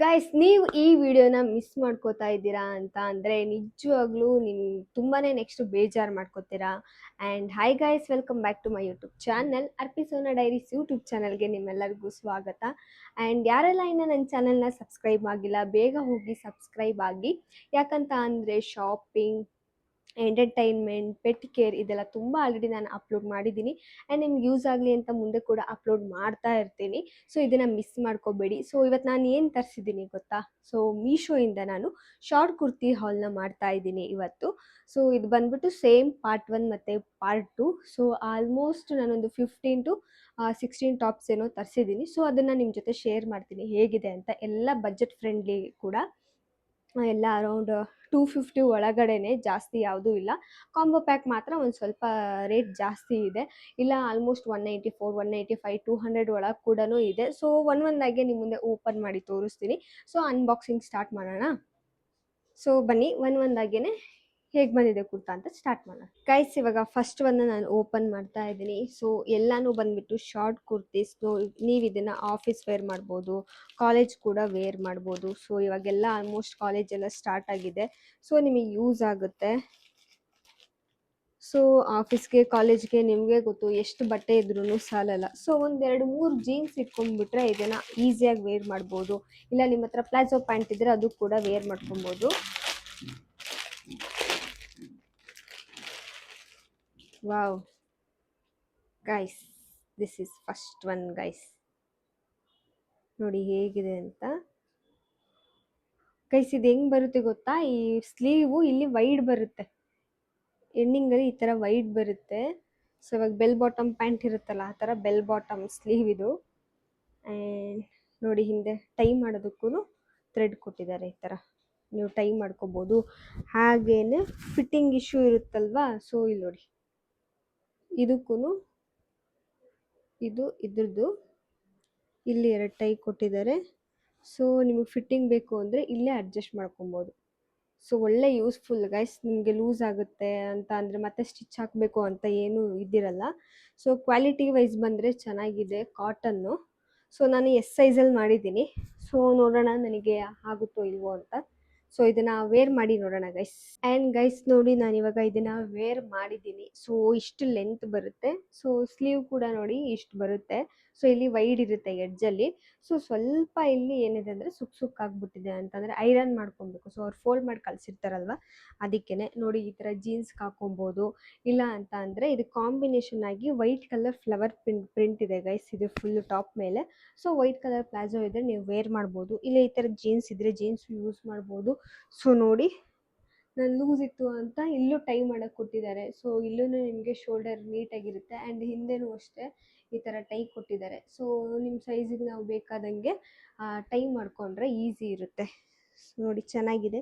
Guys, ನೀವು ಈ ವಿಡಿಯೋನ ಮಿಸ್ ಮಾಡ್ಕೋತಾ ಇದ್ದೀರಾ ಅಂತ ಅಂದರೆ ನಿಜವಾಗ್ಲೂ ತುಂಬಾನೇ ನೆಕ್ಸ್ಟ್ ಬೇಜಾರು ಮಾಡ್ಕೋತೀರಾ. And hi guys, welcome back to my YouTube channel Arpisona diaries YouTube ಚಾನಲ್ಗೆ ನಿಮ್ಮೆಲ್ಲರಿಗೂ ಸ್ವಾಗತ. ಆ್ಯಂಡ್ ಯಾರೆಲ್ಲ ಇನ್ನೂ ನನ್ನ ಚಾನಲ್ನ ಸಬ್ಸ್ಕ್ರೈಬ್ ಆಗಿಲ್ಲ, ಬೇಗ ಹೋಗಿ ಸಬ್ಸ್ಕ್ರೈಬ್ ಆಗಿ. ಯಾಕಂತ ಅಂದರೆ ಶಾಪಿಂಗ್, ಎಂಟರ್ಟೈನ್ಮೆಂಟ್, ಪೆಟ್ ಕೇರ್ ಇದೆಲ್ಲ ತುಂಬ ಆಲ್ರೆಡಿ ನಾನು ಅಪ್ಲೋಡ್ ಮಾಡಿದ್ದೀನಿ. ಆ್ಯಂಡ್ ನಿಮ್ಗೆ ಯೂಸ್ ಆಗಲಿ ಅಂತ ಮುಂದೆ ಕೂಡ ಅಪ್ಲೋಡ್ ಮಾಡ್ತಾ ಇರ್ತೀನಿ. ಸೊ ಇದನ್ನು ಮಿಸ್ ಮಾಡ್ಕೋಬೇಡಿ. ಸೊ ಇವತ್ತು ನಾನು ಏನು ತರಿಸಿದ್ದೀನಿ ಗೊತ್ತಾ? ಸೊ ಮೀಶೋಯಿಂದ ನಾನು ಶಾರ್ಟ್ ಕುರ್ತಿ ಹಾಲ್ನ ಮಾಡ್ತಾ ಇದ್ದೀನಿ ಇವತ್ತು. ಸೊ ಇದು ಬಂದ್ಬಿಟ್ಟು ಸೇಮ್ ಪಾರ್ಟ್ 1 ಮತ್ತು ಪಾರ್ಟ್ 2. ಸೊ ಆಲ್ಮೋಸ್ಟ್ ನಾನೊಂದು 15 to 16 ಟಾಪ್ಸ್ ಏನೋ ತರಿಸಿದ್ದೀನಿ. ಸೊ ಅದನ್ನು ನಿಮ್ಮ ಜೊತೆ ಶೇರ್ ಮಾಡ್ತೀನಿ ಹೇಗಿದೆ ಅಂತ. ಎಲ್ಲ ಬಜೆಟ್ ಫ್ರೆಂಡ್ಲಿ ಕೂಡ, ಎಲ್ಲ ಅರೌಂಡ್ 250 ಒಳಗಡೆನೆ, ಜಾಸ್ತಿ ಯಾವುದೂ ಇಲ್ಲ. ಕಾಂಬೋ ಪ್ಯಾಕ್ ಮಾತ್ರ ಒಂದು ಸ್ವಲ್ಪ ರೇಟ್ ಜಾಸ್ತಿ ಇದೆ. ಇಲ್ಲ ಆಲ್ಮೋಸ್ಟ್ 194, 185, 200 ಒಳಗೆ ಕೂಡ ಇದೆ. ಸೊ ಒಂದೊಂದಾಗೆ ನಿಮ್ಮ ಮುಂದೆ ಓಪನ್ ಮಾಡಿ ತೋರಿಸ್ತೀನಿ. ಸೊ ಅನ್ಬಾಕ್ಸಿಂಗ್ ಸ್ಟಾರ್ಟ್ ಮಾಡೋಣ. ಸೊ ಬನ್ನಿ, ಒಂದೊಂದಾಗೇ ಹೇಗೆ ಬಂದಿದೆ ಕುರ್ತಾ ಅಂತ ಸ್ಟಾರ್ಟ್ ಮಾಡೋಣ. ಗೈಸ್, ಇವಾಗ ಫಸ್ಟ್ ಒಂದು ನಾನು ಓಪನ್ ಮಾಡ್ತಾ ಇದ್ದೀನಿ. ಸೊ ಎಲ್ಲಾನು ಬಂದ್ಬಿಟ್ಟು ಶಾರ್ಟ್ ಕುರ್ತೀಸ್. ನೀವು ಇದನ್ನು ಆಫೀಸ್ ವೇರ್ ಮಾಡ್ಬೋದು, ಕಾಲೇಜ್ ಕೂಡ ವೇರ್ ಮಾಡ್ಬೋದು. ಸೊ ಇವಾಗೆಲ್ಲ ಆಲ್ಮೋಸ್ಟ್ ಕಾಲೇಜೆಲ್ಲ ಸ್ಟಾರ್ಟ್ ಆಗಿದೆ. ಸೊ ನಿಮಗೆ ಯೂಸ್ ಆಗುತ್ತೆ. ಸೊ ಆಫೀಸ್ಗೆ, ಕಾಲೇಜ್ಗೆ ನಿಮಗೆ ಗೊತ್ತು ಎಷ್ಟು ಬಟ್ಟೆ ಇದ್ರೂ ಸಾಲಲ್ಲ. ಸೊ ಒಂದು 2-3 ಜೀನ್ಸ್ ಇಟ್ಕೊಂಡ್ಬಿಟ್ರೆ ಇದನ್ನು ಈಸಿಯಾಗಿ ವೇರ್ ಮಾಡ್ಬೋದು. ಇಲ್ಲ ನಿಮ್ಮ ಹತ್ರ ಪ್ಲಾಜೋ ಪ್ಯಾಂಟ್ ಇದ್ದರೆ ಅದು ಕೂಡ ವೇರ್ ಮಾಡ್ಕೊಬೋದು. Wow guys, this is first one guys. ನೋಡಿ ಹೇಗಿದೆ ಅಂತ. ಗೈಸ್, ಇದು ಹೆಂಗೆ ಬರುತ್ತೆ ಗೊತ್ತಾ? ಈ ಸ್ಲೀವು ಇಲ್ಲಿ ವೈಡ್ ಬರುತ್ತೆ, ಎಂಡಿಂಗಲ್ಲಿ ಈ ಥರ ವೈಡ್ ಬರುತ್ತೆ. ಸೊ ಇವಾಗ ಬೆಲ್ ಬಾಟಮ್ ಪ್ಯಾಂಟ್ ಇರುತ್ತಲ್ಲ, ಆ ಥರ ಬೆಲ್ ಬಾಟಮ್ ಸ್ಲೀವ್ ಇದು. ಆ್ಯಂಡ್ ನೋಡಿ, ಹಿಂದೆ ಟೈ ಮಾಡೋದಕ್ಕೂ ಥ್ರೆಡ್ ಕೊಟ್ಟಿದ್ದಾರೆ. ಈ ಥರ ನೀವು ಟೈ ಮಾಡ್ಕೋಬೋದು. ಹಾಗೇನೆ ಫಿಟ್ಟಿಂಗ್ ಇಶ್ಯೂ ಇರುತ್ತಲ್ವಾ, ಸೊ ಇಲ್ಲಿ ನೋಡಿ, ಇದಕ್ಕೂ ಇದು ಇದ್ರದ್ದು ಇಲ್ಲಿ 2 ಟೈ ಕೊಟ್ಟಿದ್ದಾರೆ. ಸೊ ನಿಮಗೆ ಫಿಟ್ಟಿಂಗ್ ಬೇಕು ಅಂದರೆ ಇಲ್ಲೇ ಅಡ್ಜಸ್ಟ್ ಮಾಡ್ಕೊಬೋದು. ಸೊ ಒಳ್ಳೆ ಯೂಸ್ಫುಲ್ ಗೈಸ್. ನಿಮಗೆ ಲೂಸ್ ಆಗುತ್ತೆ ಅಂತ ಅಂದರೆ ಮತ್ತೆ ಸ್ಟಿಚ್ ಹಾಕಬೇಕು ಅಂತ ಏನೂ ಇದ್ದಿರಲ್ಲ. ಸೊ ಕ್ವಾಲಿಟಿ ವೈಸ್ ಬಂದರೆ ಚೆನ್ನಾಗಿದೆ, ಕಾಟನ್ನು. ಸೊ ನಾನು ಎಸ್ ಸೈಜಲ್ಲಿ ಮಾಡಿದ್ದೀನಿ. ಸೊ ನೋಡೋಣ ನನಗೆ ಆಗುತ್ತೋ ಇಲ್ವೋ ಅಂತ. ಸೊ ಇದನ್ನು ವೇರ್ ಮಾಡಿ ನೋಡೋಣ ಗೈಸ್. ಆ್ಯಂಡ್ ಗೈಸ್ ನೋಡಿ, ನಾನು ಇವಾಗ ಇದನ್ನು ವೇರ್ ಮಾಡಿದ್ದೀನಿ. ಸೊ ಇಷ್ಟು ಲೆಂತ್ ಬರುತ್ತೆ. ಸೊ ಸ್ಲೀವ್ ಕೂಡ ನೋಡಿ ಇಷ್ಟು ಬರುತ್ತೆ. ಸೊ ಇಲ್ಲಿ ವೈಡ್ ಇರುತ್ತೆ ಎಡ್ಜಲ್ಲಿ. ಸೊ ಸ್ವಲ್ಪ ಇಲ್ಲಿ ಏನಿದೆ ಅಂದರೆ ಸುಕ್ಕಾಗ್ಬಿಟ್ಟಿದೆ, ಅಂತಂದರೆ ಐರನ್ ಮಾಡ್ಕೊಬೇಕು. ಸೊ ಅವ್ರು ಫೋಲ್ಡ್ ಮಾಡಿ ಕಳಿಸಿರ್ತಾರಲ್ವ, ಅದಕ್ಕೇ ನೋಡಿ ಈ ಥರ ಜೀನ್ಸ್ಗೆ ಹಾಕೊಬೋದು. ಇಲ್ಲ ಅಂತ ಅಂದರೆ ಇದು ಕಾಂಬಿನೇಷನ್ ಆಗಿ ವೈಟ್ ಕಲರ್ ಫ್ಲವರ್ ಪ್ರಿಂಟ್ ಇದೆ ಗೈಸ್, ಇದು ಫುಲ್ ಟಾಪ್ ಮೇಲೆ. ಸೊ ವೈಟ್ ಕಲರ್ ಪ್ಲಾಜೋ ಇದ್ದರೆ ನೀವು ವೇರ್ ಮಾಡ್ಬೋದು. ಇಲ್ಲ ಈ ಥರ ಜೀನ್ಸ್ ಇದ್ದರೆ ಜೀನ್ಸ್ ಯೂಸ್ ಮಾಡ್ಬೋದು. ಸೊ ನೋಡಿ, ನಾನು ಲೂಸ್ ಇತ್ತು ಅಂತ ಇಲ್ಲೂ ಟೈ ಮಾಡೋಕ್ಕೆ ಕೊಟ್ಟಿದ್ದಾರೆ. ಸೊ ಇಲ್ಲೂ ನಿಮಗೆ ಶೋಲ್ಡರ್ ನೀಟಾಗಿರುತ್ತೆ. ಆ್ಯಂಡ್ ಹಿಂದೆನೂ ಅಷ್ಟೇ ಈ ಥರ ಟೈ ಕೊಟ್ಟಿದ್ದಾರೆ. ಸೊ ನಿಮ್ಮ ಸೈಜಿಗೆ ನಾವು ಬೇಕಾದಂಗೆ ಟೈ ಮಾಡಿಕೊಂಡ್ರೆ ಈಸಿ ಇರುತ್ತೆ. ನೋಡಿ ಚೆನ್ನಾಗಿದೆ.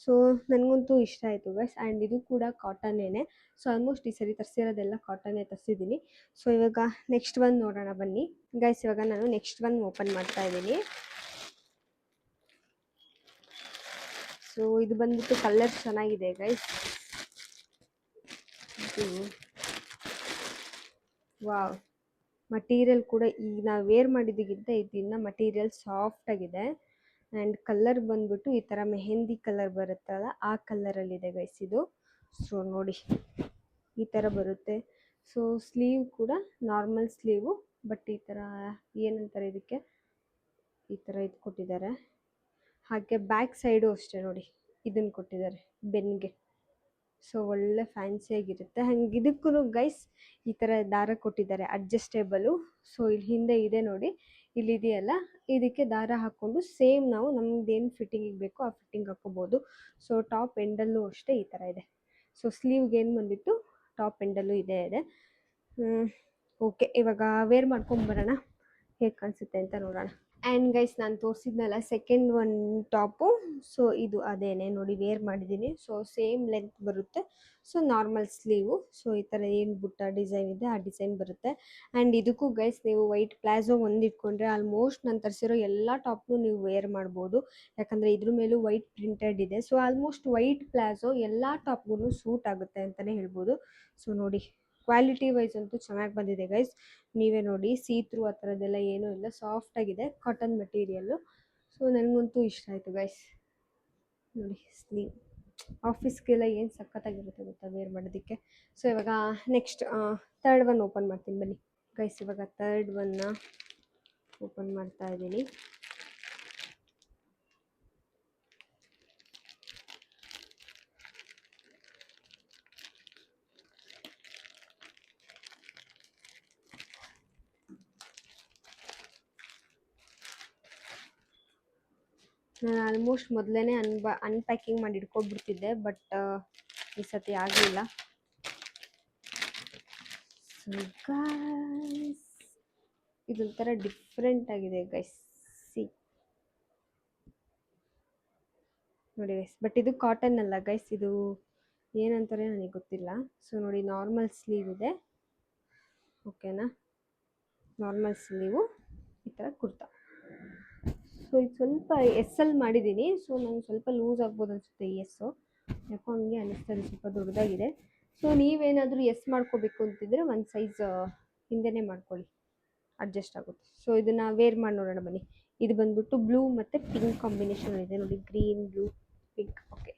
ಸೊ ನನಗಂತೂ ಇಷ್ಟ ಆಯಿತು ಗೈಸ್. ಆ್ಯಂಡ್ ಇದು ಕೂಡ ಕಾಟನ್ನೇ. ಸೊ ಆಲ್ಮೋಸ್ಟ್ ಈ ಸರಿ ತರಿಸಿರೋದೆಲ್ಲ ಕಾಟನ್ನೇ ತರಿಸಿದ್ದೀನಿ. ಸೊ ಇವಾಗ ನೆಕ್ಸ್ಟ್ ಒನ್ ನೋಡೋಣ ಬನ್ನಿ ಗೈಸ್. ಇವಾಗ ನಾನು ನೆಕ್ಸ್ಟ್ ಒನ್ ಓಪನ್ ಮಾಡ್ತಾ ಇದ್ದೀನಿ. ಸೊ ಇದು ಬಂದ್ಬಿಟ್ಟು ಕಲರ್ ಚೆನ್ನಾಗಿದೆ ಗೈಸ್. ವಾವ್, ಮಟೀರಿಯಲ್ ಕೂಡ ಈಗ ನಾವು ವೇರ್ ಮಾಡಿದ್ದಕ್ಕಿಂತ ಇದನ್ನ ಮಟೀರಿಯಲ್ ಸಾಫ್ಟ್ ಆಗಿದೆ. ಆ್ಯಂಡ್ ಕಲರ್ ಬಂದ್ಬಿಟ್ಟು ಈ ಥರ ಮೆಹಂದಿ ಕಲರ್ ಬರುತ್ತಲ್ಲ, ಆ ಕಲರಲ್ಲಿದೆ ಗೈಸ್ ಇದು. ಸೊ ನೋಡಿ ಈ ಥರ ಬರುತ್ತೆ. ಸೊ ಸ್ಲೀವ್ ಕೂಡ ನಾರ್ಮಲ್ ಸ್ಲೀವು, ಬಟ್ ಈ ಥರ ಏನಂತಾರೆ ಇದಕ್ಕೆ, ಈ ಥರ ಇದು ಕೊಟ್ಟಿದ್ದಾರೆ. ಹಾಗೆ ಬ್ಯಾಕ್ ಸೈಡು ಅಷ್ಟೇ ನೋಡಿ, ಇದನ್ನು ಕೊಟ್ಟಿದ್ದಾರೆ ಬೆನ್ಗೆ. ಸೊ ಒಳ್ಳೆ ಫ್ಯಾನ್ಸಿಯಾಗಿರುತ್ತೆ. ಹಂಗೆ ಇದಕ್ಕೂ ಗೈಸ್ ಈ ಥರ ದಾರ ಕೊಟ್ಟಿದ್ದಾರೆ ಅಡ್ಜಸ್ಟೇಬಲು. ಸೊ ಇಲ್ಲಿ ಹಿಂದೆ ಇದೆ ನೋಡಿ, ಇಲ್ಲಿದೆಯಲ್ಲ, ಇದಕ್ಕೆ ದಾರ ಹಾಕ್ಕೊಂಡು ಸೇಮ್ ನಾವು ನಮ್ದೇನು ಫಿಟ್ಟಿಂಗಿಗೆ ಬೇಕೋ ಆ ಫಿಟ್ಟಿಂಗ್ ಹಾಕ್ಕೋಬೋದು. ಸೊ ಟಾಪ್ ಎಂಡಲ್ಲೂ ಅಷ್ಟೇ ಈ ಥರ ಇದೆ. ಸೊ ಸ್ಲೀವ್ಗೆ ಏನು ಬಂದಿತ್ತು, ಟಾಪ್ ಎಂಡಲ್ಲೂ ಇದೆ. ಓಕೆ, ಇವಾಗ ವೇರ್ ಮಾಡ್ಕೊಂಬರೋಣ, ಹೇಗೆ ಕಾಣಿಸುತ್ತೆ ಅಂತ ನೋಡೋಣ. ಆ್ಯಂಡ್ ಗೈಸ್, ನಾನು ತೋರಿಸಿದ್ನಲ್ಲ ಸೆಕೆಂಡ್ ಒನ್ ಟಾಪು, ಸೊ ಇದು ಅದೇನೆ ನೋಡಿ, ವೇರ್ ಮಾಡಿದ್ದೀನಿ. ಸೊ ಸೇಮ್ ಲೆಂತ್ ಬರುತ್ತೆ. So normal sleeve. ಸೊ ಈ ಥರ ಏನು ಬುಟ್ಟ ಡಿಸೈನ್ ಇದೆ ಆ ಡಿಸೈನ್ ಬರುತ್ತೆ. ಆ್ಯಂಡ್ ಇದಕ್ಕೂ ಗೈಸ್ ನೀವು ವೈಟ್ ಪ್ಲಾಜೋ ಒಂದು ಇಟ್ಕೊಂಡ್ರೆ ಆಲ್ಮೋಸ್ಟ್ ನಾನು ತರಿಸಿರೋ ಎಲ್ಲ ಟಾಪ್ನು ನೀವು ವೇರ್ ಮಾಡ್ಬೋದು. ಯಾಕಂದರೆ ಇದ್ರ ಮೇಲೂ ವೈಟ್ ಪ್ರಿಂಟೆಡ್ ಇದೆ. ಸೊ ಆಲ್ಮೋಸ್ಟ್ ವೈಟ್ ಪ್ಲಾಜೋ ಎಲ್ಲ ಟಾಪ್ಗೂ ಸೂಟ್ ಆಗುತ್ತೆ ಅಂತಲೇ ಹೇಳ್ಬೋದು. ಸೊ ನೋಡಿ, ಕ್ವಾಲಿಟಿ ವೈಸ್ ಅಂತೂ ಚೆನ್ನಾಗಿ ಬಂದಿದೆ ಗೈಸ್. ನೀವೇ ನೋಡಿ, ಸೀ ಥ್ರೂ ಆ ಥರದ್ದೆಲ್ಲ ಏನೂ ಇಲ್ಲ, ಸಾಫ್ಟಾಗಿದೆ ಕಾಟನ್ ಮೆಟೀರಿಯಲ್ಲು. ಸೊ ನನಗಂತೂ ಇಷ್ಟ ಆಯಿತು ಗೈಸ್. ನೋಡಿ ಸ್ಲೀವ್ ಆಫೀಸ್ಗೆಲ್ಲ ಏನು ಸಖತ್ತಾಗಿರುತ್ತೆ ಗೊತ್ತಾ ವೇರ್ ಮಾಡೋದಕ್ಕೆ. ಸೊ ಇವಾಗ ನೆಕ್ಸ್ಟ್ ಥರ್ಡ್ ಒನ್ ಓಪನ್ ಮಾಡ್ತೀನಿ ಬನ್ನಿ ಗೈಸ್. ಇವಾಗ ಥರ್ಡ್ ಒನ್ನ ಓಪನ್ ಮಾಡ್ತಾ ಇದ್ದೀನಿ. ನಾನು ಆಲ್ಮೋಸ್ಟ್ ಮೊದಲೇ ಅನ್ಪ್ಯಾಕಿಂಗ್ ಮಾಡಿ ಇಟ್ಕೊಬಿಡ್ತಿದ್ದೆ, ಬಟ್ ಈ ಸತಿ ಆಗಲಿಲ್ಲ. ಸೊ ಗೈಸ್ ಇದೊಂಥರ ಡಿಫ್ರೆಂಟ್ ಆಗಿದೆ ಗೈಸ್, ಸಿ ನೋಡಿ ಗೈಸ್. ಬಟ್ ಇದು ಕಾಟನ್ ಅಲ್ಲ ಗೈಸ್, ಇದು ಏನಂತಾರೆ ನನಗೆ ಗೊತ್ತಿಲ್ಲ. ಸೊ ನೋಡಿ ನಾರ್ಮಲ್ ಸ್ಲೀವ್ ಇದೆ, ಓಕೆನಾ. ನಾರ್ಮಲ್ ಸ್ಲೀವು ಈ ಥರ ಕುರ್ತಾ. ಸೊ ಇದು ಸ್ವಲ್ಪ ಎಸ್ಸಲ್ಲಿ ಮಾಡಿದ್ದೀನಿ. ಸೊ ನಂಗೆ ಸ್ವಲ್ಪ ಲೂಸ್ ಆಗ್ಬೋದು ಅನಿಸುತ್ತೆ ಈ ಎಸ್ಸು, ಯಾಕೋ ಹಂಗೆ ಅನ್ನಿಸ್ತದೆ, ಸ್ವಲ್ಪ ದೊಡ್ಡದಾಗಿದೆ. ಸೊ ನೀವೇನಾದರೂ ಎಸ್ ಮಾಡ್ಕೋಬೇಕು ಅಂತಿದ್ರೆ ಒಂದು ಸೈಜ್ ಹಿಂದೆನೇ ಮಾಡ್ಕೊಳ್ಳಿ, ಅಡ್ಜಸ್ಟ್ ಆಗುತ್ತೆ. ಸೊ ಇದನ್ನು ವೇರ್ ಮಾಡಿ ನೋಡೋಣ ಬನ್ನಿ. ಇದು ಬಂದ್ಬಿಟ್ಟು ಬ್ಲೂ ಮತ್ತು ಪಿಂಕ್ ಕಾಂಬಿನೇಷನ್ ಇದೆ ನೋಡಿ, green blue pink. Okay,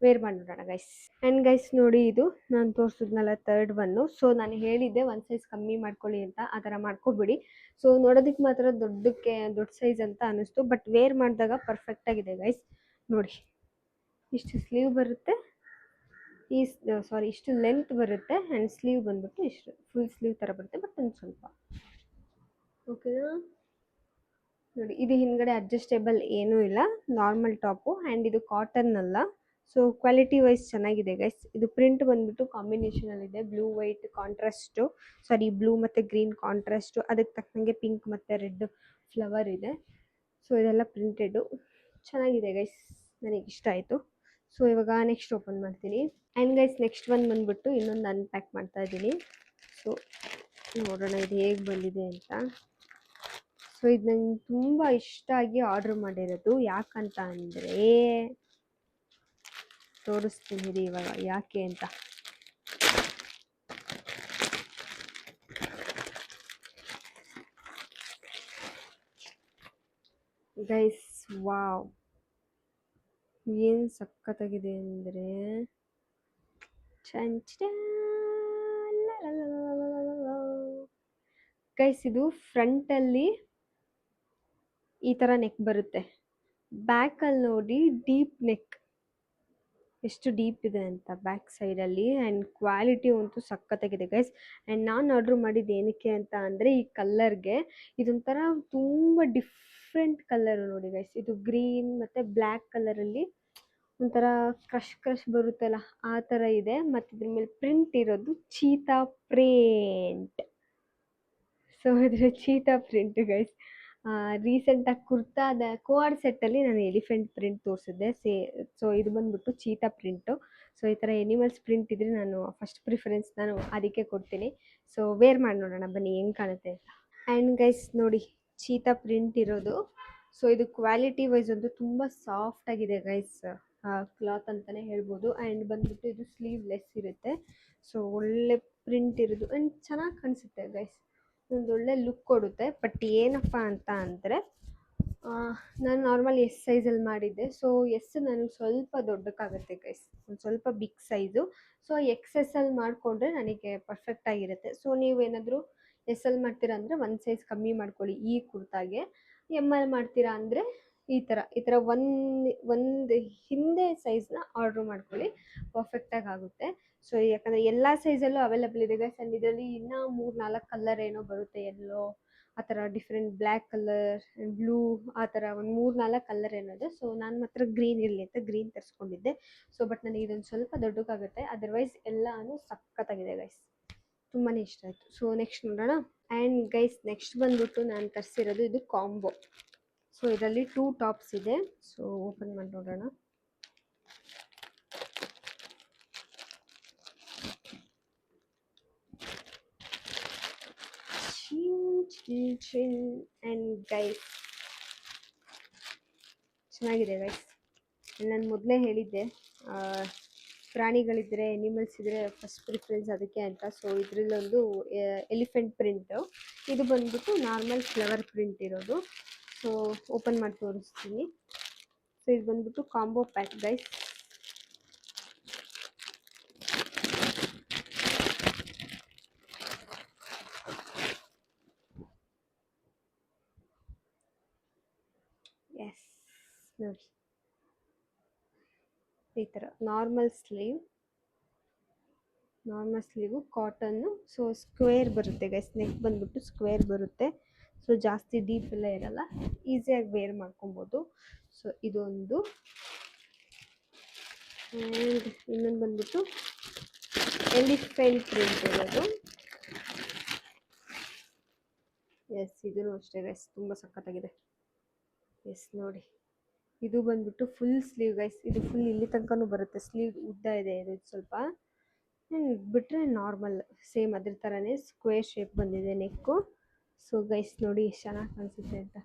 wear ಮಾಡಿ ನೋಡೋಣ ಗೈಸ್. ಆ್ಯಂಡ್ ಗೈಸ್ ನೋಡಿ, ಇದು ನಾನು ತೋರಿಸಿದ್ನಲ್ಲ ಥರ್ಡ್ ಒನ್ನು. ಸೊ ನಾನು ಹೇಳಿದ್ದೆ ಒಂದು ಸೈಜ್ ಕಮ್ಮಿ ಮಾಡ್ಕೊಳ್ಳಿ ಅಂತ, ಆ ಥರ ಮಾಡ್ಕೊಬಿಡಿ. ಸೊ ನೋಡೋದಕ್ಕೆ ಮಾತ್ರ ದೊಡ್ಡ ಸೈಜ್ ಅಂತ ಅನ್ನಿಸ್ತು, ಬಟ್ ವೇರ್ ಮಾಡಿದಾಗ ಪರ್ಫೆಕ್ಟಾಗಿದೆ ಗೈಸ್. ನೋಡಿ ಇಷ್ಟು ಸ್ಲೀವ್ ಬರುತ್ತೆ, ಇಷ್ಟು ಲೆಂತ್ ಬರುತ್ತೆ. ಆ್ಯಂಡ್ ಸ್ಲೀವ್ ಬಂದ್ಬಿಟ್ಟು ಇಷ್ಟು ಫುಲ್ ಸ್ಲೀವ್ ಥರ ಬರುತ್ತೆ, ಬಟ್ ಒಂದು ಸ್ವಲ್ಪ ಓಕೆನಾ. ನೋಡಿ ಇದು ಹಿಂದ್ಗಡೆ ಅಡ್ಜಸ್ಟೇಬಲ್ ಏನೂ ಇಲ್ಲ, ನಾರ್ಮಲ್ ಟಾಪು. ಆ್ಯಂಡ್ ಇದು ಕಾಟನ್ ಅಲ್ಲ, ಸೊ ಕ್ವಾಲಿಟಿ ವೈಸ್ ಚೆನ್ನಾಗಿದೆ ಗೈಸ್. ಇದು ಪ್ರಿಂಟ್ ಬಂದ್ಬಿಟ್ಟು ಕಾಂಬಿನೇಷನಲ್ಲಿದೆ, ಬ್ಲೂ ವೈಟ್ ಕಾಂಟ್ರಾಸ್ಟು, ಬ್ಲೂ ಮತ್ತು ಗ್ರೀನ್ ಕಾಂಟ್ರಾಸ್ಟು, ಅದಕ್ಕೆ ತಕ್ಕಂಗೆ ಪಿಂಕ್ ಮತ್ತು ರೆಡ್ ಫ್ಲವರ್ ಇದೆ. ಸೊ ಇದೆಲ್ಲ ಪ್ರಿಂಟೆಡು ಚೆನ್ನಾಗಿದೆ ಗೈಸ್, ನನಗೆ ಇಷ್ಟ ಆಯಿತು. ಸೊ ಇವಾಗ ನೆಕ್ಸ್ಟ್ ಓಪನ್ ಮಾಡ್ತೀನಿ. ಆ್ಯಂಡ್ ಗೈಸ್ ನೆಕ್ಸ್ಟ್ ಒನ್ ಬಂದ್ಬಿಟ್ಟು ಇನ್ನೊಂದು ಅನ್ಪ್ಯಾಕ್ ಮಾಡ್ತಾ ಇದ್ದೀನಿ. ಸೊ ನೋಡೋಣ ಇದು ಹೇಗೆ ಬಂದಿದೆ ಅಂತ. ಸೊ ಇದು ನಂಗೆ ತುಂಬ ಇಷ್ಟ ಆಗಿ ಆರ್ಡ್ರ್ ಮಾಡಿರೋದು. ಯಾಕಂತ ಅಂದರೆ ತೋರಿಸ್ತೀನಿ ಇವಾಗ ಯಾಕೆ ಅಂತ. ಗೈಸ್ ವಾವ್, ಏನು ಸಖತ್ತಾಗಿದೆ ಅಂದರೆ ಗೈಸ್, ಇದು ಫ್ರಂಟಲ್ಲಿ ಈ ಥರ ನೆಕ್ ಬರುತ್ತೆ, ಬ್ಯಾಕಲ್ಲಿ ನೋಡಿ ಡೀಪ್ ನೆಕ್, ಎಷ್ಟು ಡೀಪ್ ಇದೆ ಅಂತ ಬ್ಯಾಕ್ ಸೈಡಲ್ಲಿ. ಆ್ಯಂಡ್ ಕ್ವಾಲಿಟಿ ಅಂತೂ ಸಖತ್ತಾಗಿದೆ ಗೈಸ್. ಆ್ಯಂಡ್ ನಾನು ಆರ್ಡ್ರ್ ಮಾಡಿದ್ದು ಏನಕ್ಕೆ ಅಂತ ಅಂದರೆ ಈ ಕಲ್ಲರ್ಗೆ. ಇದೊಂಥರ ತುಂಬ ಡಿಫ್ರೆಂಟ್ ಕಲ್ಲರು ನೋಡಿ ಗೈಸ್. ಇದು ಗ್ರೀನ್ ಮತ್ತು ಬ್ಲ್ಯಾಕ್ ಕಲರಲ್ಲಿ ಒಂಥರ ಕ್ರಶ್ ಬರುತ್ತಲ್ಲ ಆ ಥರ ಇದೆ. ಮತ್ತು ಇದ್ರ ಮೇಲೆ ಪ್ರಿಂಟ್ ಇರೋದು ಚೀತಾ ಪ್ರಿಂಟ್. ಸೊ ಇದ್ರ ಚೀತಾ ಪ್ರಿಂಟ್ ಗೈಸ್. ರೀಸೆಂಟಾಗಿ ಕುರ್ತಾದ ಕೋಆರ್ ಸೆಟ್ಟಲ್ಲಿ ನಾನು ಎಲಿಫೆಂಟ್ ಪ್ರಿಂಟ್ ತೋರಿಸಿದ್ದೆ. ಸೊ ಇದು ಬಂದ್ಬಿಟ್ಟು ಚೀತಾ ಪ್ರಿಂಟು. ಸೊ ಈ ಥರ ಎನಿಮಲ್ಸ್ ಪ್ರಿಂಟ್ ಇದ್ರೆ ನಾನು ಫಸ್ಟ್ ಪ್ರಿಫರೆನ್ಸ್ ನಾನು ಅದಕ್ಕೆ ಕೊಡ್ತೀನಿ. ಸೊ ವೇರ್ ಮಾಡಿ ನೋಡೋಣ ಬನ್ನಿ ಹೆಂಗೆ ಕಾಣುತ್ತೆ ಅಂತ. ಆ್ಯಂಡ್ ಗೈಸ್ ನೋಡಿ ಚೀತಾ ಪ್ರಿಂಟ್ ಇರೋದು. ಸೊ ಇದು ಕ್ವಾಲಿಟಿ ವೈಸ್ ಅಂತೂ ತುಂಬ ಸಾಫ್ಟ್ ಆಗಿದೆ ಗೈಸ್, ಕ್ಲಾತ್ ಅಂತಲೇ ಹೇಳ್ಬೋದು. ಆ್ಯಂಡ್ ಬಂದ್ಬಿಟ್ಟು ಇದು ಸ್ಲೀವ್ಲೆಸ್ ಇರುತ್ತೆ. ಸೊ ಒಳ್ಳೆ ಪ್ರಿಂಟ್ ಇರೋದು ಆ್ಯಂಡ್ ಚೆನ್ನಾಗಿ ಕಾಣಿಸುತ್ತೆ ಗೈಸ್, ಒಂದು ಒಳ್ಳೆ ಲುಕ್ ಕೊಡುತ್ತೆ. ಬಟ್ ಏನಪ್ಪ ಅಂತ ಅಂದರೆ ನಾನು ನಾರ್ಮಲ್ ಎಸ್ ಸೈಜಲ್ಲಿ ಮಾಡಿದ್ದೆ. ಸೊ ಎಸ್ ನನಗೆ ಸ್ವಲ್ಪ ದೊಡ್ಡಕ್ಕಾಗುತ್ತೆ ಗೈಸ್, ಒಂದು ಸ್ವಲ್ಪ ಬಿಗ್ ಸೈಜು. ಸೊ XS ಮಾಡಿಕೊಂಡ್ರೆ ನನಗೆ ಪರ್ಫೆಕ್ಟಾಗಿರುತ್ತೆ. ಸೊ ನೀವೇನಾದರೂ SL ಮಾಡ್ತೀರಾ ಅಂದರೆ ಒಂದು ಸೈಜ್ ಕಮ್ಮಿ ಮಾಡ್ಕೊಳ್ಳಿ ಈ ಕುರ್ತಾಗೆ. ML ಮಾಡ್ತೀರಾ ಅಂದರೆ ಈ ಥರ ಒಂದು ಹಿಂದೆ ಸೈಜ್ನ ಆರ್ಡ್ರ್ ಮಾಡ್ಕೊಳ್ಳಿ, ಪರ್ಫೆಕ್ಟಾಗಿ ಆಗುತ್ತೆ. ಸೊ ಯಾಕಂದರೆ ಎಲ್ಲ ಸೈಜಲ್ಲೂ ಅವೈಲಬಲ್ ಇದೆ ಗೈಸ್. ಆ್ಯಂಡ್ ಇದರಲ್ಲಿ ಇನ್ನೂ 3-4 ಕಲರ್ ಏನೋ ಬರುತ್ತೆ, ಎಲ್ಲೋ ಆ ಥರ ಡಿಫ್ರೆಂಟ್, ಬ್ಲ್ಯಾಕ್ ಕಲರ್, ಬ್ಲೂ, ಆ ಥರ ಒಂದು 3-4 ಕಲರ್ ಏನಿದೆ. ಸೊ ನಾನು ಮಾತ್ರ ಗ್ರೀನ್ ಇರಲಿ ಅಂತ ಗ್ರೀನ್ ತರಿಸ್ಕೊಂಡಿದ್ದೆ. ಸೊ ಬಟ್ ನನಗೆ ಇದೊಂದು ಸ್ವಲ್ಪ ದೊಡ್ಡಕ್ಕಾಗುತ್ತೆ, ಅದರ್ವೈಸ್ ಎಲ್ಲನೂ ಸಖತ್ತಾಗಿದೆ ಗೈಸ್, ತುಂಬಾ ಇಷ್ಟ ಆಯಿತು. ಸೊ ನೆಕ್ಸ್ಟ್ ನೋಡೋಣ. ಆ್ಯಂಡ್ ಗೈಸ್ ನೆಕ್ಸ್ಟ್ ಬಂದ್ಬಿಟ್ಟು ನಾನು ತರಿಸಿರೋದು ಇದು ಕಾಂಬೋ. ಸೊ ಇದರಲ್ಲಿ 2 ಟಾಪ್ಸ್ ಇದೆ. ಸೊ ಓಪನ್ ಮಾಡಿ ನೋಡೋಣ. ಆ್ಯಂಡ್ ಗೈಸ್ ಚೆನ್ನಾಗಿದೆ ಗೈಸ್. ನಾನು ಮೊದಲೇ ಹೇಳಿದ್ದೆ ಪ್ರಾಣಿಗಳಿದ್ದರೆ, ಎನಿಮಲ್ಸ್ ಇದ್ದರೆ ಫಸ್ಟ್ ಪ್ರಿಫರೆನ್ಸ್ ಅದಕ್ಕೆ ಅಂತ. ಸೊ ಇದರಲ್ಲೊಂದು ಎಲಿಫೆಂಟ್ ಪ್ರಿಂಟು, ಇದು ಬಂದ್ಬಿಟ್ಟು ನಾರ್ಮಲ್ ಫ್ಲವರ್ ಪ್ರಿಂಟ್ ಇರೋದು. ಸೊ ಓಪನ್ ಮಾಡಿ ತೋರಿಸ್ತೀನಿ. ಸೊ ಇದು ಬಂದ್ಬಿಟ್ಟು ಕಾಂಬೋ ಪ್ಯಾಕ್ ಗೈಸ್. ಎಸ್ ನೋಡಿ, ಈ ಥರ normal sleeve cotton. So square ಬರುತ್ತೆ ಗೈಸ್, ನೆಕ್ ಬಂದ್ಬಿಟ್ಟು ಸ್ಕ್ವೇರ್ ಬರುತ್ತೆ. ಸೊ ಜಾಸ್ತಿ ಡೀಪ್ ಎಲ್ಲ ಇರಲ್ಲ, ಈಸಿಯಾಗಿ ವೇರ್ ಮಾಡ್ಕೊಬೋದು. ಸೊ ಇದೊಂದು. ಆ್ಯಂಡ್ ಇನ್ನೊಂದು ಬಂದ್ಬಿಟ್ಟು ಎಲಿಫೆಂಟ್ ಪ್ರಿಂಟ್ ಇರೋದು. ಎಸ್, ಇದೂ ಅಷ್ಟೇ ಗೈಸ್, ತುಂಬ ಸಖತ್ತಾಗಿದೆ. ಎಸ್ ನೋಡಿ, ಇದು ಬಂದ್ಬಿಟ್ಟು ಫುಲ್ ಸ್ಲೀವ್ ಗೈಸ್. ಇದು ಫುಲ್ ಇಲ್ಲಿ ತನಕನೂ ಬರುತ್ತೆ, ಸ್ಲೀವ್ ಉದ್ದ ಇದೆ ಇದು ಸ್ವಲ್ಪ. ಬಿಟ್ಟರೆ ನಾರ್ಮಲ್ ಸೇಮ್ ಅದ್ರ ಥರನೇ ಸ್ಕ್ವೇರ್ ಶೇಪ್ ಬಂದಿದೆ ನೆಕ್ಕು. ಸೊ ಗೈಸ್ ನೋಡಿ ಎಷ್ಟು ಚೆನ್ನಾಗಿ ಕಾಣಿಸುತ್ತೆ ಅಂತ.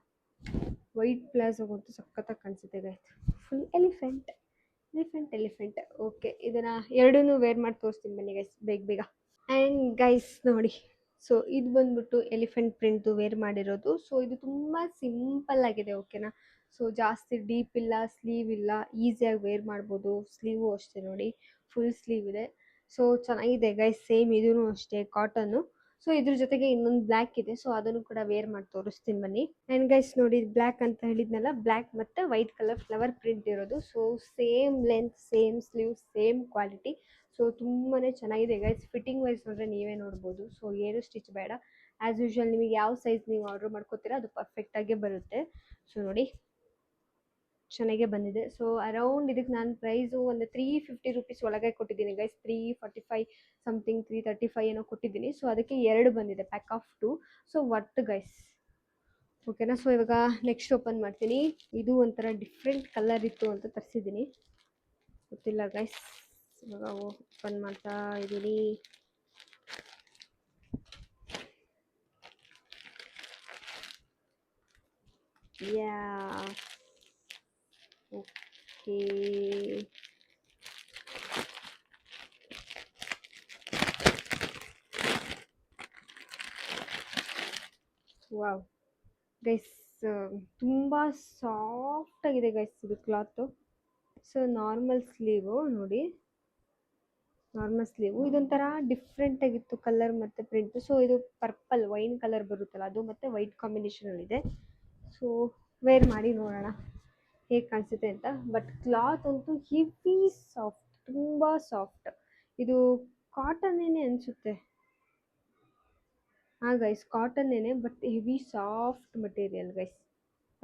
ವೈಟ್ ಪ್ಲಾಜೋಗಂತೂ ಸಖತ್ತಾಗಿ ಕಾಣಿಸುತ್ತೆ ಗೈಸ್. Full elephant. ಓಕೆ, ಇದನ್ನು ಎರಡೂ ವೇರ್ ಮಾಡಿ ತೋರಿಸ್ತೀನಿ ಬನ್ನಿ ಗೈಸ್, ಬೇಗ. ಆ್ಯಂಡ್ ಗೈಸ್ ನೋಡಿ, ಸೊ ಇದು ಬಂದ್ಬಿಟ್ಟು ಎಲಿಫೆಂಟ್ ಪ್ರಿಂಟು ವೇರ್ ಮಾಡಿರೋದು. ಸೊ ಇದು ತುಂಬ ಸಿಂಪಲ್ ಆಗಿದೆ, ಓಕೆನಾ. ಸೊ ಜಾಸ್ತಿ ಡೀಪ್ ಇಲ್ಲ, ಸ್ಲೀವ್ ಇಲ್ಲ, ಈಸಿಯಾಗಿ ವೇರ್ ಮಾಡ್ಬೋದು. ಸ್ಲೀವು ಅಷ್ಟೇ ನೋಡಿ, ಫುಲ್ ಸ್ಲೀವ್ ಇದೆ. ಸೊ ಚೆನ್ನಾಗಿದೆ ಗೈಸ್. ಸೇಮ್ ಇದೂ ಅಷ್ಟೇ ಕಾಟನ್ನು. ಸೊ ಇದ್ರ ಜೊತೆಗೆ ಇನ್ನೊಂದು ಬ್ಲ್ಯಾಕ್ ಇದೆ, ಸೊ ಅದನ್ನು ಕೂಡ ವೇರ್ ಮಾಡಿ ತೋರಿಸ್ತೀನಿ ಬನ್ನಿ. ಆ್ಯಂಡ್ ಗೈಸ್ ನೋಡಿ, ಬ್ಲ್ಯಾಕ್ ಅಂತ ಹೇಳಿದ್ನಲ್ಲ, ಬ್ಲ್ಯಾಕ್ ಮತ್ತು ವೈಟ್ ಕಲರ್ ಫ್ಲವರ್ ಪ್ರಿಂಟ್ ಇರೋದು. So same length, same sleeve, same quality. So ತುಂಬಾ ಚೆನ್ನಾಗಿದೆ ಗೈಸ್. ಫಿಟ್ಟಿಂಗ್ ವೈಸ್ ನೋಡಿದ್ರೆ ನೀವೇ ನೋಡ್ಬೋದು. ಸೊ ಏನು ಸ್ಟಿಚ್ ಬೇಡ, ಆ್ಯಸ್ ಯೂಶ್ವಲ್ ನಿಮಗೆ ಯಾವ ಸೈಜ್ ನೀವು ಆರ್ಡರ್ ಮಾಡ್ಕೋತೀರಾ ಅದು ಪರ್ಫೆಕ್ಟಾಗೇ ಬರುತ್ತೆ. ಸೊ ನೋಡಿ, ಚೆನ್ನಾಗೇ ಬಂದಿದೆ. ಸೊ ಅರೌಂಡ್ ಇದಕ್ಕೆ ನಾನು ಪ್ರೈಸು ಒಂದು 350 ರುಪೀಸ್ ಒಳಗೆ ಕೊಟ್ಟಿದ್ದೀನಿ ಗೈಸ್. 345 ಸಮಥಿಂಗ್, 335 ಏನೋ ಕೊಟ್ಟಿದ್ದೀನಿ. ಸೊ ಅದಕ್ಕೆ 2 ಬಂದಿದೆ, ಪ್ಯಾಕ್ ಆಫ್ 2. ಸೊ ಒಟ್ಟು ಗೈಸ್, ಓಕೆನಾ. ಸೊ ಇವಾಗ ನೆಕ್ಸ್ಟ್ ಓಪನ್ ಮಾಡ್ತೀನಿ. ಇದು ಒಂಥರ ಡಿಫ್ರೆಂಟ್ ಕಲರ್ ಇತ್ತು ಅಂತ ತರಿಸಿದ್ದೀನಿ, ಗೊತ್ತಿಲ್ಲ ಗೈಸ್. ಇವಾಗ ಓಪನ್ ಮಾಡ್ತಾ ಇದ್ದೀನಿ. ಯಾ, ಓಕೆ. ವಾವ್ ಗೈಸ್, ತುಂಬ ಸಾಫ್ಟ್ ಆಗಿದೆ ಗೈಸ್ ಇದು ಕ್ಲಾತು. ಸೊ ನಾರ್ಮಲ್ ಸ್ಲೀವು ನೋಡಿ, ನಾರ್ಮಲ್ ಸ್ಲೀವು ಇದೊಂಥರ ಡಿಫ್ರೆಂಟ್ ಆಗಿತ್ತು ಕಲರ್ ಮತ್ತು ಪ್ರಿಂಟು. ಸೊ ಇದು ಪರ್ಪಲ್ ವೈನ್ ಕಲರ್ ಬರುತ್ತಲ್ಲ ಅದು, ಮತ್ತು ವೈಟ್ ಕಾಂಬಿನೇಷನಲ್ಲಿದೆ. ಸೊ ವೇರ್ ಮಾಡಿ ನೋಡೋಣ ಹೇಗೆ ಕಾಣಿಸುತ್ತೆ ಅಂತ. ಬಟ್ ಕ್ಲಾತ್ ಅಂತೂ ಹೆವಿ ಸಾಫ್ಟ್, ತುಂಬ ಸಾಫ್ಟ್. ಇದು ಕಾಟನ್ನೇನೆ ಅನಿಸುತ್ತೆ. ಹಾಂ ಗೈಸ್, ಕಾಟನ್ನೇನೆ, but heavy soft material guys,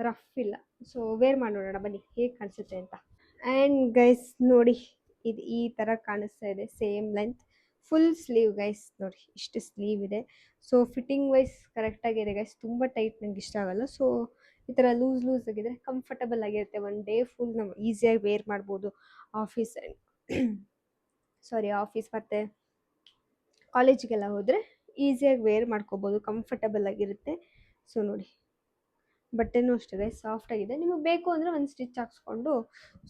rough ಇಲ್ಲ. ಸೊ ವೇರ್ ಮಾಡಿ ನೋಡೋಣ ಬನ್ನಿ ಹೇಗೆ ಕಾಣಿಸುತ್ತೆ ಅಂತ. ಆ್ಯಂಡ್ ಗೈಸ್ ನೋಡಿ, ಇದು ಈ ಥರ ಕಾಣಿಸ್ತಾ ಇದೆ, same length, full sleeve guys. ನೋಡಿ ಇಷ್ಟು ಸ್ಲೀವ್ ಇದೆ. ಸೊ ಫಿಟ್ಟಿಂಗ್ ವೈಸ್ ಕರೆಕ್ಟಾಗಿದೆ ಗೈಸ್, ತುಂಬ ಟೈಟ್ ನಂಗೆ ಇಷ್ಟ ಆಗಲ್ಲ. ಸೊ ಈ ಥರ ಲೂಸ್ ಆಗಿದ್ರೆ ಕಂಫರ್ಟಬಲ್ ಆಗಿರುತ್ತೆ. ಒನ್ ಡೇ ಫುಲ್ ನಾವು ಈಸಿಯಾಗಿ ವೇರ್ ಮಾಡ್ಬೋದು. ಆಫೀಸ್ ಮತ್ತು ಕಾಲೇಜಿಗೆಲ್ಲ ಹೋದರೆ ಈಸಿಯಾಗಿ ವೇರ್ ಮಾಡ್ಕೋಬೋದು, ಕಂಫರ್ಟಬಲ್ ಆಗಿರುತ್ತೆ. ಸೊ ನೋಡಿ, ಬಟ್ಟೆನೂ ಅಷ್ಟೇ ಗೈಸ್, ಸಾಫ್ಟ್ ಆಗಿದೆ. ನಿಮಗೆ ಬೇಕು ಅಂದರೆ ಒಂದು ಸ್ಟಿಚ್ ಹಾಕ್ಸ್ಕೊಂಡು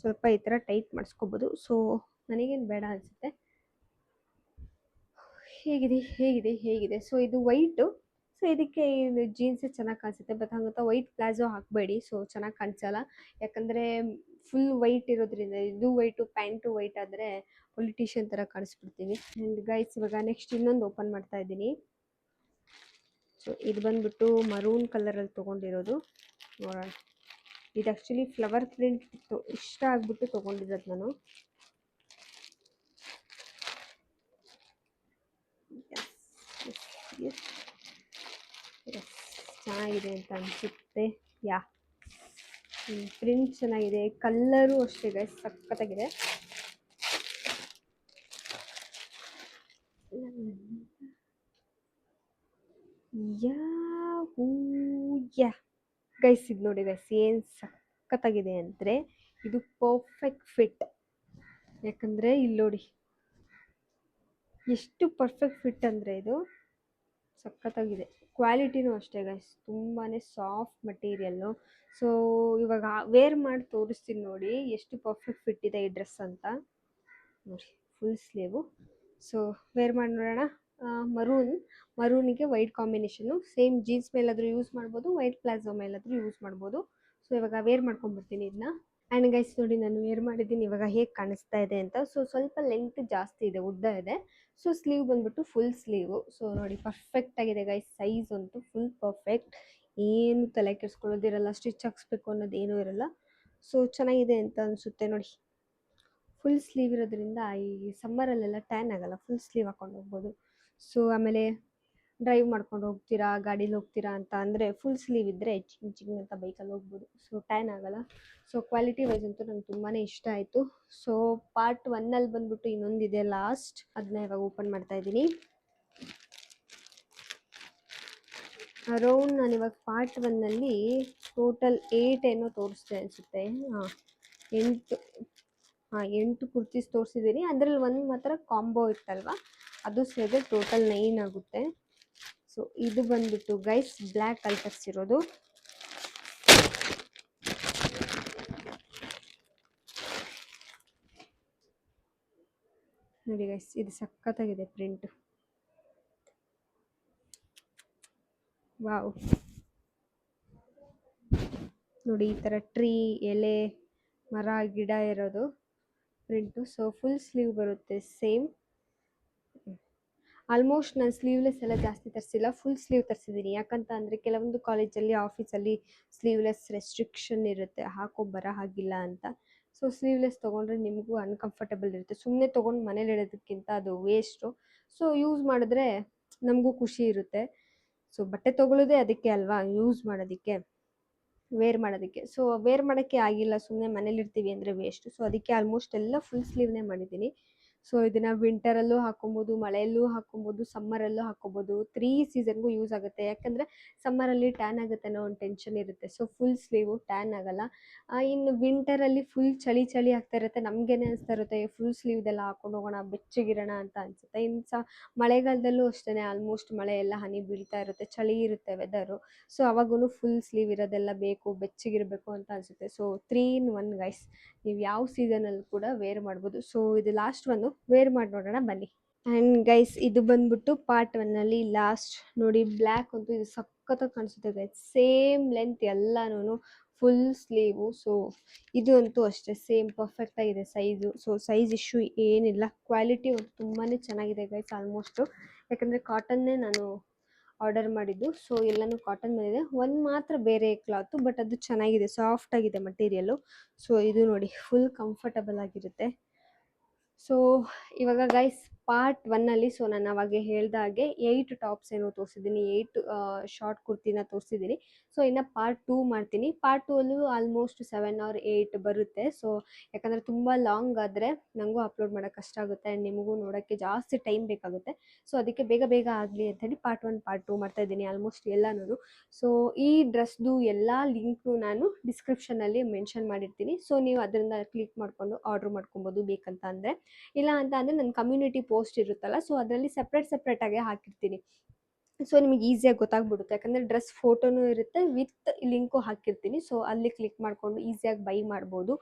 ಸ್ವಲ್ಪ ಈ ಥರ ಟೈಟ್ ಮಾಡಿಸ್ಕೋಬೋದು. ಸೊ ನನಗೇನು ಬೇಡ ಅನಿಸುತ್ತೆ. ಹೇಗಿದೆ. ಸೊ ಇದು ವೈಟು. ಸೊ ಇದಕ್ಕೆ ಇದು ಜೀನ್ಸೇ ಚೆನ್ನಾಗಿ ಕಾಣಿಸುತ್ತೆ. ಬಟ್ ಹಂಗಂತ ವೈಟ್ ಪ್ಲಾಜೋ ಹಾಕಬೇಡಿ, ಸೊ ಚೆನ್ನಾಗಿ ಕಾಣಿಸಲ್ಲ. ಯಾಕಂದರೆ ಫುಲ್ ವೈಟ್ ಇರೋದ್ರಿಂದ, ಇದು ವೈಟು, ಪ್ಯಾಂಟು ವೈಟ್ ಆದರೆ ಪೊಲಿಟಿಷಿಯನ್ ಥರ ಕಾಣಿಸ್ಬಿಡ್ತೀವಿ. ಆ್ಯಂಡ್ ಗೈಸ್ ಇವಾಗ ನೆಕ್ಸ್ಟ್ ಇನ್ನೊಂದು ಓಪನ್ ಮಾಡ್ತಾ ಇದ್ದೀನಿ. ಸೊ ಇದು ಬಂದ್ಬಿಟ್ಟು ಮರೂನ್ ಕಲರಲ್ಲಿ ತೊಗೊಂಡಿರೋದು, ನೋಡೋಣ. ಇದು ಆ್ಯಕ್ಚುಲಿ ಫ್ಲವರ್ ಪ್ರಿಂಟ್ ಇತ್ತು, ಇಷ್ಟ ಆಗಿಬಿಟ್ಟು ತೊಗೊಂಡಿರೋದು ನಾನು. ಎಸ್ ಚೆನ್ನಾಗಿದೆ ಅಂತ ಅನಿಸುತ್ತೆ. ಯಾ, ಪ್ರಿಂಟ್ ಚೆನ್ನಾಗಿದೆ, ಕಲ್ಲರು ಅಷ್ಟೇ ಗೈಸ್, ಸಖತ್ತಾಗಿದೆ. ಯಾ ಗೈಸ್, ಇದು ನೋಡಿ ಗೈಸ್, ಏನು ಸಖತ್ತಾಗಿದೆ ಅಂದರೆ ಇದು ಪರ್ಫೆಕ್ಟ್ ಫಿಟ್. ಯಾಕಂದರೆ ಇಲ್ಲಿ ನೋಡಿ ಎಷ್ಟು ಪರ್ಫೆಕ್ಟ್ ಫಿಟ್ ಅಂದರೆ ಇದು ಸಖತ್ತಾಗಿದೆ. ಕ್ವಾಲಿಟಿನೂ ಅಷ್ಟೇ ಗೈಸ್, ತುಂಬಾ ಸಾಫ್ಟ್ ಮಟೀರಿಯಲ್ಲು. ಸೊ ಇವಾಗ ವೇರ್ ಮಾಡಿ ತೋರಿಸ್ತೀನಿ ನೋಡಿ ಎಷ್ಟು ಪರ್ಫೆಕ್ಟ್ ಫಿಟ್ ಇದೆ ಈ ಡ್ರೆಸ್ ಅಂತ. ನೋಡಿ ಫುಲ್ ಸ್ಲೀವು. ಸೊ ವೇರ್ ಮಾಡಿ ನೋಡೋಣ. ಮರೂನ್, ಮರೂನಿಗೆ ವೈಟ್ ಕಾಂಬಿನೇಷನ್ನು. ಸೇಮ್ ಜೀನ್ಸ್ ಮೇಲಾದರೂ ಯೂಸ್ ಮಾಡ್ಬೋದು, ವೈಟ್ ಪ್ಲಾಜೋ ಮೇಲಾದರೂ ಯೂಸ್ ಮಾಡ್ಬೋದು. ಸೊ ಇವಾಗ ವೇರ್ ಮಾಡ್ಕೊಂಡ್ಬಿಡ್ತೀನಿ ಇದನ್ನ. ಆ್ಯಂಡ್ ಗೈಸ್ ನೋಡಿ, ನಾನು ವೇರ್ ಮಾಡಿದ್ದೀನಿ ಇವಾಗ ಹೇಗೆ ಕಾಣಿಸ್ತಾ ಇದೆ ಅಂತ. ಸೊ ಸ್ವಲ್ಪ ಲೆಂತ್ ಜಾಸ್ತಿ ಇದೆ, ಉದ್ದ ಇದೆ. ಸೊ ಸ್ಲೀವ್ ಬಂದ್ಬಿಟ್ಟು ಫುಲ್ ಸ್ಲೀವು. ಸೊ ನೋಡಿ ಪರ್ಫೆಕ್ಟ್ ಆಗಿದೆ ಗೈಸ್, ಸೈಜ್ ಅಂತೂ ಫುಲ್ ಪರ್ಫೆಕ್ಟ್. ಏನು ತಲೆ ಕೆಡಿಸ್ಕೊಳ್ಳೋದಿರಲ್ಲ, ಸ್ಟಿಚ್ ಹಾಕ್ಸ್ಬೇಕು ಅನ್ನೋದು ಏನೂ ಇರಲ್ಲ. ಸೊ ಚೆನ್ನಾಗಿದೆ ಅಂತ ಅನಿಸುತ್ತೆ ನೋಡಿ. ಫುಲ್ ಸ್ಲೀವ್ ಇರೋದ್ರಿಂದ ಈ ಸಮ್ಮರಲ್ಲೆಲ್ಲ ಟ್ಯಾನ್ ಆಗಲ್ಲ, ಫುಲ್ ಸ್ಲೀವ್ ಹಾಕೊಂಡು ಹೋಗ್ಬೋದು. ಸೊ ಆಮೇಲೆ ಡ್ರೈವ್ ಮಾಡ್ಕೊಂಡು ಹೋಗ್ತೀರಾ, ಗಾಡೀಲಿ ಹೋಗ್ತೀರಾ ಅಂತ ಅಂದರೆ ಫುಲ್ ಸ್ಲೀವ್ ಇದ್ದರೆ ಚಿಂಗ್ ಚಿಂಗ್ ಅಂತ ಬೈಕಲ್ಲಿ ಹೋಗ್ಬೋದು. ಸೊ ಟ್ಯಾನ್ ಆಗಲ್ಲ. ಸೊ ಕ್ವಾಲಿಟಿ ವೈಸ್ ಅಂತೂ ನಂಗೆ ತುಂಬಾ ಇಷ್ಟ ಆಯಿತು. ಸೊ ಪಾರ್ಟ್ 1 ಬಂದ್ಬಿಟ್ಟು ಇನ್ನೊಂದಿದೆ ಲಾಸ್ಟ್, ಅದನ್ನ ಇವಾಗ ಓಪನ್ ಮಾಡ್ತಾ ಇದ್ದೀನಿ. ಅರೌಂಡ್ ನಾನು ಇವಾಗ ಪಾರ್ಟ್ 1 ಟೋಟಲ್ 8 ಏನೋ ತೋರಿಸ್ದೆ ಅನಿಸುತ್ತೆ. 8 ಕುರ್ತೀಸ್ ತೋರಿಸಿದ್ದೀನಿ. ಅದರಲ್ಲಿ ಒಂದು ಮಾತ್ರ ಕಾಂಬೋ ಇತ್ತಲ್ವ, ಅದು ಸೇರಿದ್ರೆ ಟೋಟಲ್ 9 ಆಗುತ್ತೆ. ಸೊ ಇದು ಬಂದ್ಬಿಟ್ಟು ಗೈಸ್ ಬ್ಲ್ಯಾಕ್ ಅಲ್ಲಿ ತರಿಸಿರೋದು. ನೋಡಿ ಗೈಸ್, ಇದು ಸಖತ್ತಾಗಿದೆ ಪ್ರಿಂಟ್. ವಾವ್, ನೋಡಿ ಈ ಥರ ಟ್ರೀ, ಎಲೆ, ಮರ, ಗಿಡ ಇರೋದು ಪ್ರಿಂಟು. ಸೊ ಫುಲ್ ಸ್ಲೀವ್ ಬರುತ್ತೆ ಸೇಮ್. ಆಲ್ಮೋಸ್ಟ್ ನಾನು ಸ್ಲೀವ್ಲೆಸ್ ಎಲ್ಲ ಜಾಸ್ತಿ ತರಿಸಿಲ್ಲ, ಫುಲ್ ಸ್ಲೀವ್ ತರಿಸಿದ್ದೀನಿ. ಯಾಕಂತ ಅಂದರೆ ಕೆಲವೊಂದು ಕಾಲೇಜಲ್ಲಿ, ಆಫೀಸಲ್ಲಿ ಸ್ಲೀವ್ಲೆಸ್ ರೆಸ್ಟ್ರಿಕ್ಷನ್ ಇರುತ್ತೆ, ಬರೋ ಹಾಗಿಲ್ಲ ಅಂತ. ಸೊ ಸ್ಲೀವ್ಲೆಸ್ ತೊಗೊಂಡ್ರೆ ನಿಮಗೂ ಅನ್ಕಂಫರ್ಟಬಲ್ ಇರುತ್ತೆ. ಸುಮ್ಮನೆ ತೊಗೊಂಡು ಮನೇಲಿ ಇಡೋದಕ್ಕಿಂತ ಅದು ವೇಸ್ಟು. ಸೊ ಯೂಸ್ ಮಾಡಿದ್ರೆ ನಮಗೂ ಖುಷಿ ಇರುತ್ತೆ. ಸೊ ಬಟ್ಟೆ ತೊಗೊಳ್ಳೋದೇ ಅದಕ್ಕೆ ಅಲ್ವಾ, ಯೂಸ್ ಮಾಡೋದಕ್ಕೆ, ವೇರ್ ಮಾಡೋದಕ್ಕೆ. ಸೊ ವೇರ್ ಮಾಡೋಕ್ಕೆ ಆಗಿಲ್ಲ, ಸುಮ್ಮನೆ ಮನೇಲಿರ್ತೀವಿ ಅಂದರೆ ವೇಸ್ಟು. ಸೊ ಅದಕ್ಕೆ ಆಲ್ಮೋಸ್ಟ್ ಎಲ್ಲ ಫುಲ್ ಸ್ಲೀವ್ನೇ ಮಾಡಿದ್ದೀನಿ. ಸೊ ಇದನ್ನು ವಿಂಟರಲ್ಲೂ ಹಾಕೊಬೋದು, ಮಳೆಯಲ್ಲೂ ಹಾಕೊಬೋದು, ಸಮ್ಮರಲ್ಲೂ ಹಾಕೊಬೋದು. 3 ಸೀಸನ್ಗೂ ಯೂಸ್ ಆಗುತ್ತೆ. ಯಾಕಂದರೆ ಸಮ್ಮರಲ್ಲಿ ಟ್ಯಾನ್ ಆಗುತ್ತೆ ಅನ್ನೋ ಒಂದು ಟೆನ್ಷನ್ ಇರುತ್ತೆ. ಸೊ ಫುಲ್ ಸ್ಲೀವು ಟ್ಯಾನ್ ಆಗಲ್ಲ. ಇನ್ನು ವಿಂಟರಲ್ಲಿ ಫುಲ್ ಚಳಿ ಆಗ್ತಾ ಇರುತ್ತೆ, ನಮಗೇನೆ ಅನಿಸ್ತಾ ಇರುತ್ತೆ ಫುಲ್ ಸ್ಲೀವ್ದೆಲ್ಲ ಹಾಕೊಂಡು ಹೋಗೋಣ, ಬೆಚ್ಚಗಿರೋಣ ಅಂತ ಅನಿಸುತ್ತೆ. ಇನ್ನು ಮಳೆಗಾಲದಲ್ಲೂ ಅಷ್ಟೇ, ಆಲ್ಮೋಸ್ಟ್ ಮಳೆ ಎಲ್ಲ ಹನಿ ಬೀಳ್ತಾ ಇರುತ್ತೆ, ಚಳಿ ಇರುತ್ತೆ ವೆದರು. ಸೊ ಅವಾಗೂ ಫುಲ್ ಸ್ಲೀವ್ ಇರೋದೆಲ್ಲ ಬೇಕು, ಬೆಚ್ಚಗಿರಬೇಕು ಅಂತ ಅನಿಸುತ್ತೆ. ಸೊ 3 in 1 ಗೈಸ್, ನೀವು ಯಾವ ಸೀಸನಲ್ಲಿ ಕೂಡ ವೇರ್ ಮಾಡ್ಬೋದು. ಸೊ ಇದು ಲಾಸ್ಟ್ ಒಂದು ವೇರ್ ಮಾಡಿ ನೋಡೋಣ ಬನ್ನಿ. ಆ್ಯಂಡ್ ಗೈಸ್ ಇದು ಬಂದ್ಬಿಟ್ಟು ಪಾರ್ಟ್ 1 ಲಾಸ್ಟ್. ನೋಡಿ ಬ್ಲ್ಯಾಕ್ ಅಂತೂ ಇದು ಸಖತ್ತಾಗಿ ಕಾಣಿಸುತ್ತೆ ಗೈಸ್, ಸೇಮ್ ಲೆಂತ್ ಎಲ್ಲನೂ, ಫುಲ್ ಸ್ಲೀವು. ಸೊ ಇದು ಅಂತೂ ಅಷ್ಟೇ ಸೇಮ್ ಪರ್ಫೆಕ್ಟ್ ಆಗಿದೆ ಸೈಜು. ಸೊ ಸೈಜ್ ಇಶ್ಯೂ ಏನಿಲ್ಲ. ಕ್ವಾಲಿಟಿ ಅಂತೂ ತುಂಬಾ ಚೆನ್ನಾಗಿದೆ ಗೈಸ್ ಆಲ್ಮೋಸ್ಟು. ಯಾಕಂದರೆ ಕಾಟನ್ನೇ ನಾನು ಆರ್ಡರ್ ಮಾಡಿದ್ದು. ಸೊ ಎಲ್ಲನೂ ಕಾಟನ್ ಮೇಲಿದೆ, ಒಂದು ಮಾತ್ರ ಬೇರೆ ಕ್ಲಾತು, ಬಟ್ ಅದು ಚೆನ್ನಾಗಿದೆ, ಸಾಫ್ಟ್ ಆಗಿದೆ ಮಟೀರಿಯಲ್ಲು. ಸೊ ಇದು ನೋಡಿ ಫುಲ್ ಕಂಫರ್ಟಬಲ್ ಆಗಿರುತ್ತೆ. ಸೊ ಇವಾಗ ಗೈಸ್ ಪಾರ್ಟ್ 1 ಸೊ ನಾನು ಅವಾಗೆ ಹೇಳ್ದಾಗೆ 8 ಟಾಪ್ಸ್ ಏನೋ ತೋರಿಸಿದ್ದೀನಿ, 8 ಶಾರ್ಟ್ ಕುರ್ತಿನ ತೋರಿಸಿದ್ದೀನಿ. ಸೊ ಇನ್ನು ಪಾರ್ಟ್ 2 ಮಾಡ್ತೀನಿ. ಪಾರ್ಟ್ 2 ಆಲ್ಮೋಸ್ಟ್ 7 or 8 ಬರುತ್ತೆ. ಸೊ ಯಾಕಂದರೆ ತುಂಬ ಲಾಂಗ್ ಆದರೆ ನನಗೂ ಅಪ್ಲೋಡ್ ಮಾಡೋಕ್ಕೆ ಕಷ್ಟ ಆಗುತ್ತೆ, ಆ್ಯಂಡ್ ನಿಮಗೂ ನೋಡೋಕ್ಕೆ ಜಾಸ್ತಿ ಟೈಮ್ ಬೇಕಾಗುತ್ತೆ. ಸೊ ಅದಕ್ಕೆ ಬೇಗ ಆಗಲಿ ಅಂಥೇಳಿ ಪಾರ್ಟ್ 1 ಪಾರ್ಟ್ 2 ಮಾಡ್ತಾಯಿದ್ದೀನಿ ಆಲ್ಮೋಸ್ಟ್ ಎಲ್ಲನೂ. ಸೊ ಈ ಡ್ರೆಸ್ದು ಎಲ್ಲ ಲಿಂಕ್ನು ನಾನು ಡಿಸ್ಕ್ರಿಪ್ಷನಲ್ಲಿ ಮೆನ್ಷನ್ ಮಾಡಿರ್ತೀನಿ. ಸೊ ನೀವು ಅದರಿಂದ ಕ್ಲಿಕ್ ಮಾಡಿಕೊಂಡು ಆರ್ಡ್ರ್ ಮಾಡ್ಕೊಬೋದು ಬೇಕಂತ ಅಂದರೆ. ಇಲ್ಲ ಅಂತ ಅಂದರೆ ನನ್ನ ಕಮ್ಯುನಿಟಿ ಪೋಸ್ಟ್ ಇರುತ್ತಲ್ಲ, ಸೊ ಅದರಲ್ಲಿ ಸಪ್ರೇಟಾಗಿ ಹಾಕಿರ್ತೀನಿ. ಸೊ ನಿಮಗೆ ಈಸಿಯಾಗಿ ಗೊತ್ತಾಗ್ಬಿಡುತ್ತೆ, ಯಾಕಂದರೆ ಡ್ರೆಸ್ ಫೋಟೋನೂ ಇರುತ್ತೆ, ವಿತ್ ಲಿಂಕು ಹಾಕಿರ್ತೀನಿ. ಸೊ ಅಲ್ಲಿ ಕ್ಲಿಕ್ ಮಾಡಿಕೊಂಡು ಈಸಿಯಾಗಿ ಬೈ ಮಾಡ್ಬೋದು.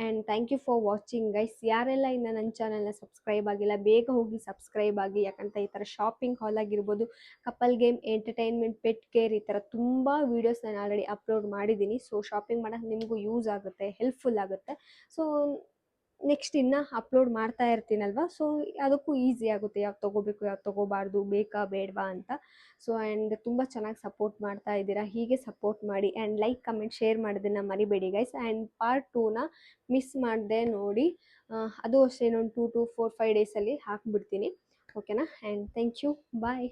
And thank you for watching guys. ಯಾರೆಲ್ಲ ಇನ್ನು ನನ್ನ ಚಾನಲ್ನ ಸಬ್ಸ್ಕ್ರೈಬ್ ಆಗಿಲ್ಲ, ಬೇಗ ಹೋಗಿ ಸಬ್ಸ್ಕ್ರೈಬ್ ಆಗಿ. ಯಾಕಂತ ಈ ಥರ ಶಾಪಿಂಗ್ ಹಾಲ್ ಆಗಿರ್ಬೋದು, couple game, entertainment, pet care, ಈ ಥರ ತುಂಬ ವೀಡಿಯೋಸ್ ನಾನು ಆಲ್ರೆಡಿ ಅಪ್ಲೋಡ್ ಮಾಡಿದ್ದೀನಿ. ಸೊ ಶಾಪಿಂಗ್ ಮಾಡೋಕ್ಕೆ ನಿಮಗೂ ಯೂಸ್ ಆಗುತ್ತೆ, ಹೆಲ್ಪ್ಫುಲ್ ಆಗುತ್ತೆ. ಸೊ ನೆಕ್ಸ್ಟ್ ಇನ್ನು ಅಪ್ಲೋಡ್ ಮಾಡ್ತಾ ಇರ್ತೀನಲ್ವ, ಸೊ ಅದಕ್ಕೂ ಈಸಿ ಆಗುತ್ತೆ, ಯಾವ್ದು ತೊಗೋಬೇಕು, ಯಾವ್ದು ತೊಗೋಬಾರ್ದು, ಬೇಕಾ ಬೇಡವಾ ಅಂತ. ಸೊ ಆ್ಯಂಡ್ ತುಂಬ ಚೆನ್ನಾಗಿ ಸಪೋರ್ಟ್ ಮಾಡ್ತಾ ಇದ್ದೀರಾ, ಹೀಗೆ ಸಪೋರ್ಟ್ ಮಾಡಿ. ಆ್ಯಂಡ್ ಲೈಕ್, ಕಮೆಂಟ್, ಶೇರ್ ಮಾಡೋದನ್ನು ಮರಿಬೇಡಿ ಗೈಸ್. ಆ್ಯಂಡ್ ಪಾರ್ಟ್ 2ನ ಮಿಸ್ ಮಾಡದೆ ನೋಡಿ. ಅದು ಅಷ್ಟೇ ಇನ್ನೊಂದು 2 to 4-5 ಡೇಸಲ್ಲಿ ಹಾಕ್ಬಿಡ್ತೀನಿ, ಓಕೆನಾ. And thank you, bye.